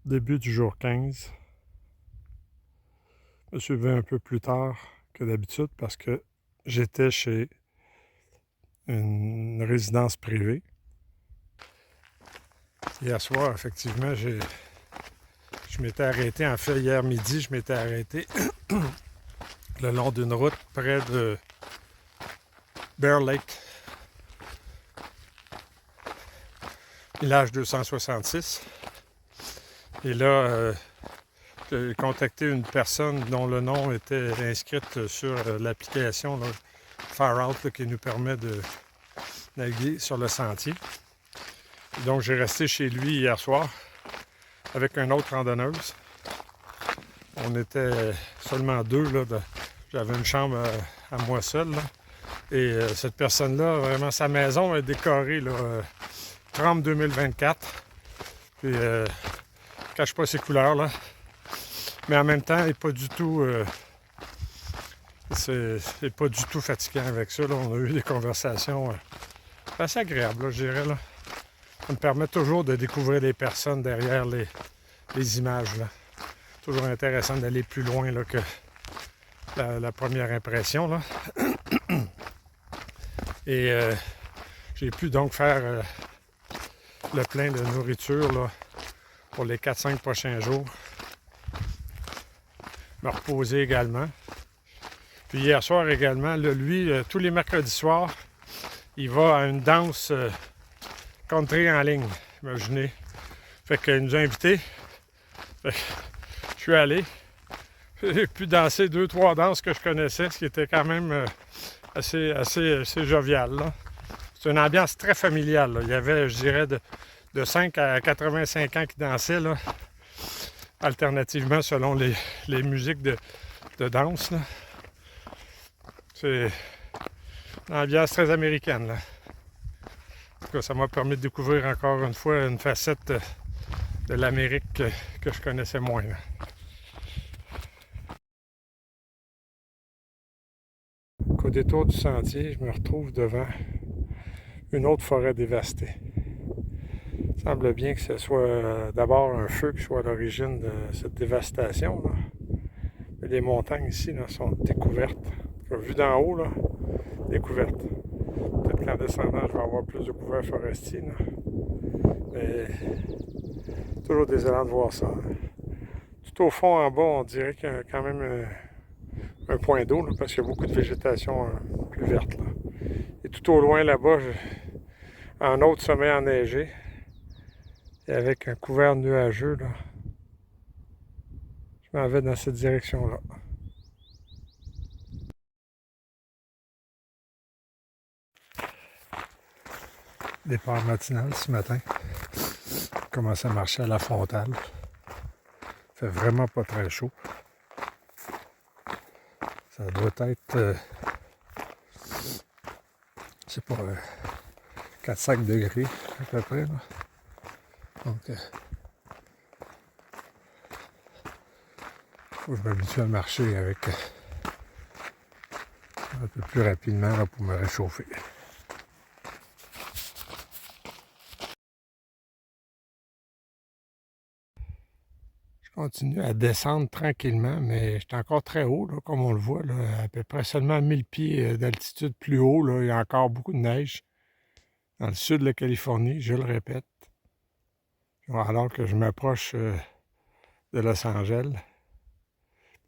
Début du jour 15. Je me suis levé un peu plus tard que d'habitude parce que j'étais chez une résidence privée. Hier soir, effectivement, je m'étais arrêté, en fait, hier midi, je m'étais arrêté le long d'une route près de Bear Lake, village 266. Et là, j'ai contacté une personne dont le nom était inscrite sur l'application Far Out qui nous permet de naviguer sur le sentier. Donc, j'ai resté chez lui hier soir avec une autre randonneuse. On était seulement deux. J'avais une chambre à moi seul. Là. Et cette personne-là, vraiment, sa maison est décorée Trump 2024. Puis, cache pas ses couleurs. Là. Mais en même temps, il n'est pas du tout... c'est pas du tout fatigant avec ça. Là. On a eu des conversations assez agréables, là, je dirais. Là. Ça me permet toujours de découvrir les personnes derrière les images. Là. Toujours intéressant d'aller plus loin là, que la première impression. Là. Et j'ai pu donc faire le plein de nourriture là, pour les 4-5 prochains jours. Me reposer également. Puis hier soir également, là, lui, tous les mercredis soirs, il va à une danse country en ligne, imaginez. Fait qu'il nous a invités. Fait que je suis allé. J'ai pu danser 2-3 danses que je connaissais, ce qui était quand même assez jovial. Là. C'est une ambiance très familiale. Là. Il y avait, je dirais, de 5 à 85 ans qui dansaient, là, alternativement selon les musiques de danse. Là. C'est une ambiance très américaine. Là. En tout cas, ça m'a permis de découvrir encore une fois une facette de l'Amérique que je connaissais moins. Là. Qu'au détour du sentier, je me retrouve devant une autre forêt dévastée. Il semble bien que ce soit d'abord un feu qui soit à l'origine de cette dévastation. Là. Mais les montagnes ici là, sont découvertes. Vu d'en haut, là, découvertes. Peut-être qu'en descendant, je vais avoir plus de couverts forestiers. Là. Mais toujours désolant de voir ça. Tout au fond, en bas, on dirait qu'il y a quand même un point d'eau, parce qu'il y a beaucoup de végétation plus verte. Là. Et tout au loin, là-bas, un autre sommet enneigé, et avec un couvert nuageux, là, je m'en vais dans cette direction-là. Départ matinal ce matin. Je commence à marcher à la frontale. Il fait vraiment pas très chaud. Ça doit être, je sais pas, 4-5 degrés à peu près. Là. Donc, faut que je m'habitue à marcher avec un peu plus rapidement là, pour me réchauffer. Je continue à descendre tranquillement, mais je suis encore très haut, là, comme on le voit, là, à peu près seulement 1000 pieds d'altitude plus haut. Là, il y a encore beaucoup de neige dans le sud de la Californie, je le répète. Alors que je m'approche de Los Angeles.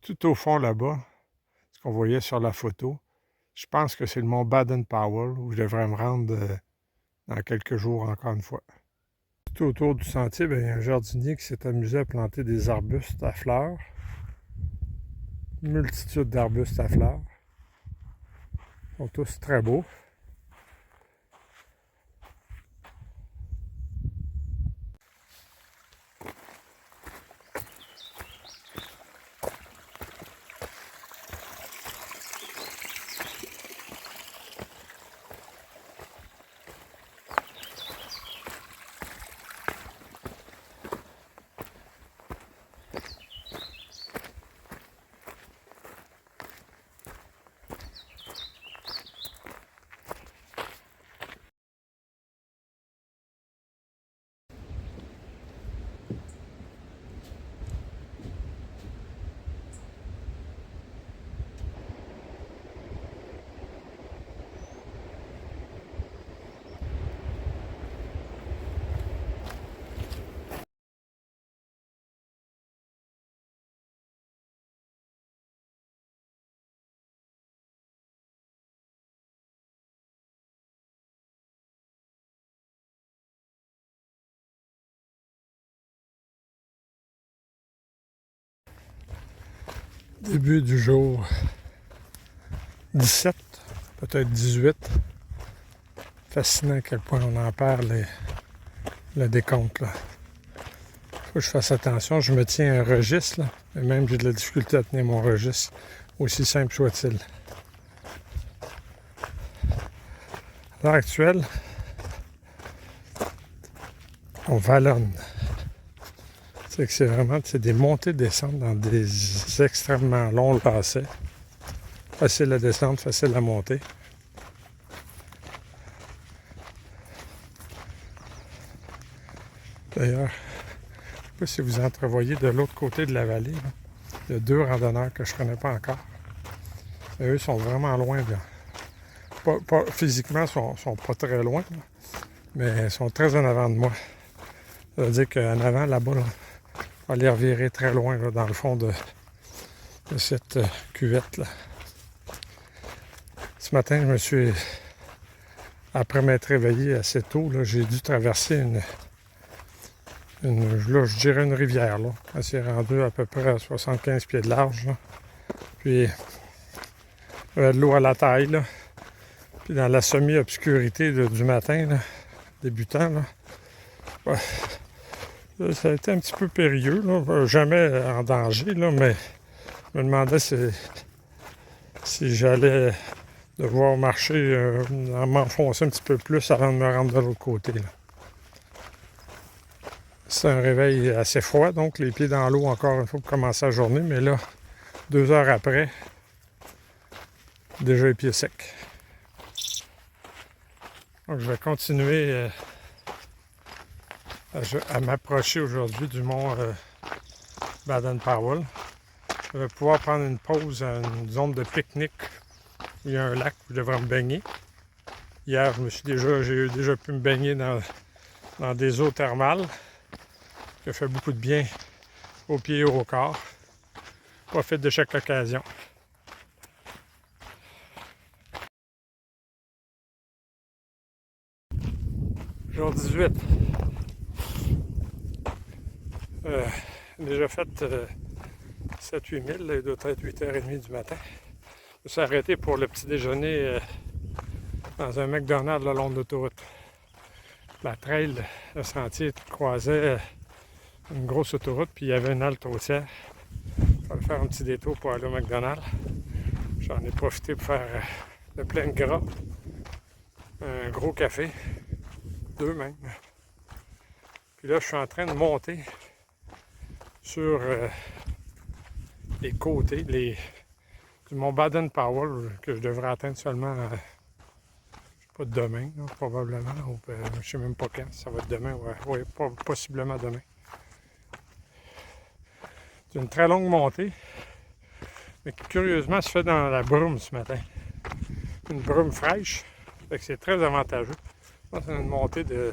Tout au fond là-bas, ce qu'on voyait sur la photo, je pense que c'est le mont Baden-Powell où je devrais me rendre dans quelques jours encore une fois. Tout autour du sentier, il y a un jardinier qui s'est amusé à planter des arbustes à fleurs. Une multitude d'arbustes à fleurs. Ils sont tous très beaux. Début du jour 17, peut-être 18. Fascinant à quel point on en perd le décompte. Là. Faut que je fasse attention. Je me tiens un registre, là, et même j'ai de la difficulté à tenir mon registre, aussi simple soit-il. À l'heure actuelle, on vallonne. C'est que c'est des montées-descentes dans des extrêmement longs lacets. Facile à descendre, facile à monter. D'ailleurs, je ne sais pas si vous entrevoyez de l'autre côté de la vallée, là, il y a 2 randonneurs que je ne connais pas encore. Et eux sont vraiment loin. Physiquement, ils ne sont pas très loin, là, mais ils sont très en avant de moi. Ça veut dire qu'en avant, là-bas, là, on va les revirer très loin là, dans le fond de cette cuvette-là. Ce matin, après m'être réveillé assez tôt, là, j'ai dû traverser là, je dirais une rivière. Là. Elle s'est rendue à peu près à 75 pieds de large. Là. Puis, il y avait de l'eau à la taille. Là. Puis, dans la semi-obscurité du matin, là, débutant, là, ouais, ça a été un petit peu périlleux. Là. Jamais en danger, là, mais je me demandais si j'allais devoir marcher, m'enfoncer un petit peu plus avant de me rendre de l'autre côté. Là. C'est un réveil assez froid, donc les pieds dans l'eau encore une fois pour commencer la journée, mais là, 2 heures après, déjà les pieds secs. Donc je vais continuer à m'approcher aujourd'hui du mont Baden-Powell. Je vais pouvoir prendre une pause à une zone de pique-nique où il y a un lac où je devrais me baigner. Hier, j'ai déjà pu me baigner dans des eaux thermales. Ça fait beaucoup de bien aux pieds et au corps. Profite de chaque occasion. Jour 18. Déjà fait 7-8 000, il doit être 8h30 du matin. Je me suis arrêté pour le petit déjeuner dans un McDonald's le long de l'autoroute. La trail, le sentier croisait une grosse autoroute, puis il y avait une halte routière. Il fallait faire un petit détour pour aller au McDonald's. J'en ai profité pour faire le plein de gras, un gros café, 2 même. Puis là, je suis en train de monter sur les côtés du mont Baden-Powell que je devrais atteindre seulement, pas demain, là, probablement, ou, je ne sais même pas quand, ça va être demain, oui, possiblement demain. C'est une très longue montée, mais qui curieusement se fait dans la brume ce matin. Une brume fraîche, fait que c'est très avantageux. Je pense que c'est une montée de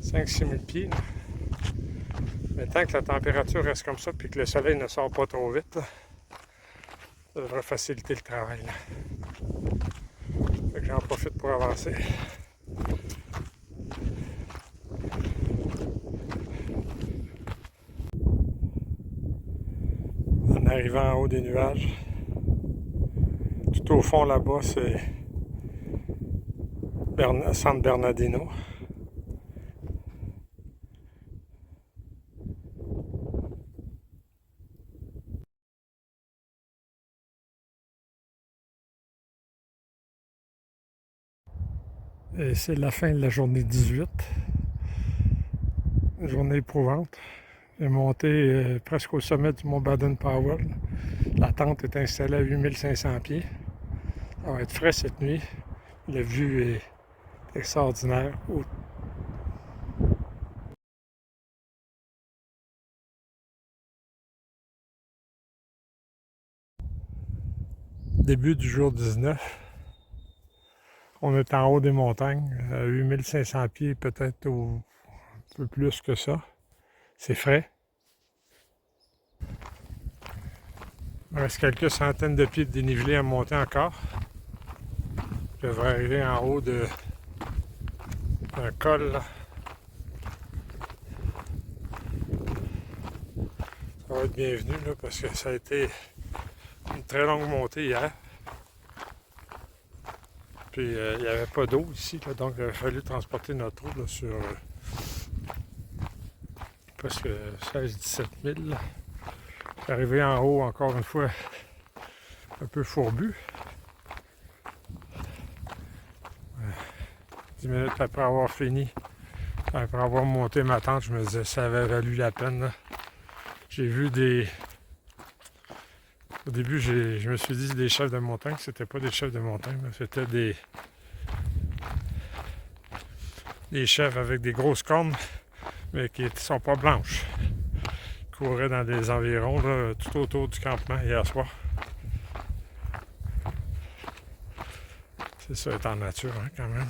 5-6 000 pieds. Là. Mais tant que la température reste comme ça, puis que le soleil ne sort pas trop vite, là, ça devrait faciliter le travail. Là. Fait que j'en profite pour avancer. En arrivant en haut des nuages, tout au fond là-bas, c'est San Bernardino. Et c'est la fin de la journée 18. Une journée éprouvante. J'ai monté presque au sommet du mont Baden-Powell. La tente est installée à 8500 pieds. Ça va être frais cette nuit. La vue est extraordinaire. Début du jour 19. On est en haut des montagnes, à 8500 pieds, peut-être un peu plus que ça. C'est frais. Il me reste quelques centaines de pieds de dénivelé à monter encore. Je devrais arriver en haut d'un col. Là. Ça va être bienvenu là, parce que ça a été une très longue montée hier. Puis il n'y avait pas d'eau ici, là, donc il a fallu transporter notre eau là, sur presque 16-17 000. Je suis arrivé en haut encore une fois un peu fourbu. 10 minutes après avoir fini, après avoir monté ma tente, je me disais ça avait valu la peine. Là. J'ai vu des... Au début, je me suis dit des chefs de montagne. C'était pas des chefs de montagne, mais c'était des chefs avec des grosses cornes, mais qui ne sont pas blanches. Ils couraient dans des environs là, tout autour du campement hier soir. C'est ça, être en nature, hein, quand même.